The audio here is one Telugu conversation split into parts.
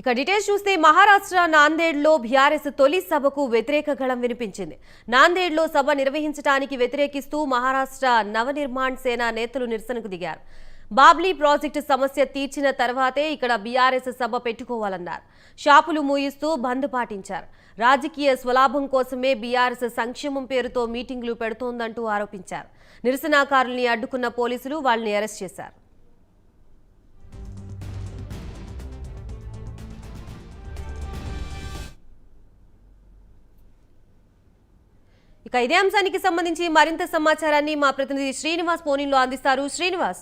ఇక డీటెయిల్స్ చూస్తే మహారాష్ట్ర నాందేడ్లో బీఆర్ఎస్ తొలి సభకు వ్యతిరేక గళం వినిపించింది. నాందేడ్లో సభ నిర్వహించడానికి వ్యతిరేకిస్తూ మహారాష్ట్ర నవనిర్మాణ్ సేన నేతలు నిరసనకు దిగారు. బాబ్లీ ప్రాజెక్టు సమస్య తీర్చిన తర్వాతే ఇక్కడ బీఆర్ఎస్ సభ పెట్టుకోవాలన్నారు. షాపులు మూయిస్తూ బంద్ పాటించారు. రాజకీయ స్వలాభం కోసమే బీఆర్ఎస్ సంక్షేమం పేరుతో మీటింగులు పెడుతోందంటూ ఆరోపించారు. నిరసనకారుల్ని అడ్డుకున్న పోలీసులు వాళ్ళని అరెస్ట్ చేశారు. ఇక ఇదే అంశానికి సంబంధించి మరింత సమాచారాన్ని మా ప్రతినిధి శ్రీనివాస్ ఫోన్లో అందిస్తారు. శ్రీనివాస్,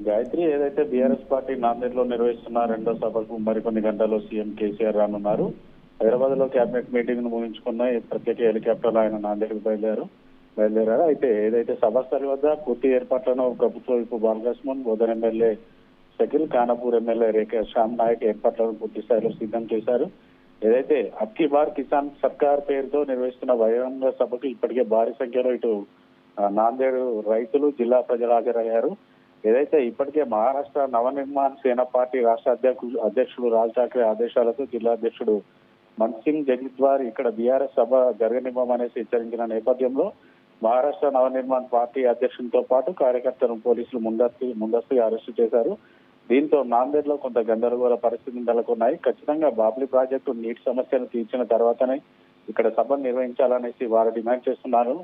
గాయత్రి, ఏదైతే బీఆర్ఎస్ పార్టీ నాందేడ్లో నిర్వహిస్తున్న రెండో సభకు మరికొన్ని గంటల్లో సీఎం కేసీఆర్ రానున్నారు. హైదరాబాద్ లో కేబినెట్ మీటింగ్ ను ముగించుకున్న ప్రత్యేక హెలికాప్టర్ ఆయన నాందేడ్కు బయలుదేరారు. అయితే ఏదైతే సభాస్థలి వద్ద పూర్తి ఏర్పాట్లను ప్రభుత్వ వైపు బాలకృష్ణన్, బోధన్ ఎమ్మెల్యే షకీల్, ఖానాపూర్ ఎమ్మెల్యే రేఖా శ్యామ్ నాయక్ ఏర్పాట్లను పూర్తి స్థాయిలో సిద్ధం చేశారు. ఏదైతే అబ్కి బార్ కిసాన్ సర్కార్ పేరుతో నిర్వహిస్తున్న బహిరంగ సభకు ఇప్పటికే భారీ సంఖ్యలో ఇటు నాందేడ్ రైతులు, జిల్లా ప్రజలు హాజరయ్యారు. ఏదైతే ఇప్పటికే మహారాష్ట్ర నవనిర్మాణ్ సేన పార్టీ రాష్ట్ర అధ్యక్షుడు రాజ్ ఠాక్రే ఆదేశాలతో జిల్లా అధ్యక్షుడు మన్సింగ్ జగిద్వార్ ఇక్కడ బీఆర్ఎస్ సభ జరగనివ్వమనేసి హెచ్చరించిన నేపథ్యంలో మహారాష్ట్ర నవనిర్మాణ్ పార్టీ అధ్యక్షునితో పాటు కార్యకర్తలను పోలీసులు ముందస్తుగా అరెస్టు చేశారు. దీంతో నాందేడ్ లో కొంత గందరగోళ పరిస్థితులు నెలకొన్నాయి. ఖచ్చితంగా బాబ్లీ ప్రాజెక్టు నీటి సమస్యను తీర్చిన తర్వాతనే ఇక్కడ సభను నిర్వహించాలనేసి వారు డిమాండ్ చేస్తున్నారు.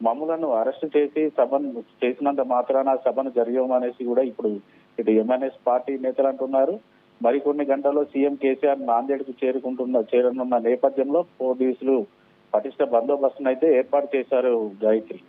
మమ్ములను అరెస్టు చేసి సభను చేసినంత మాత్రాన సభను జరిగేమనేసి కూడా ఇప్పుడు ఇటు ఎంఎన్ఎస్ పార్టీ నేతలు అంటున్నారు. మరికొన్ని గంటల్లో సీఎం కేసీఆర్ నాందేడ్ కు చేరనున్న నేపథ్యంలో పోలీసులు పటిష్ట బందోబస్తును అయితే ఏర్పాటు చేశారు. గాయత్రి.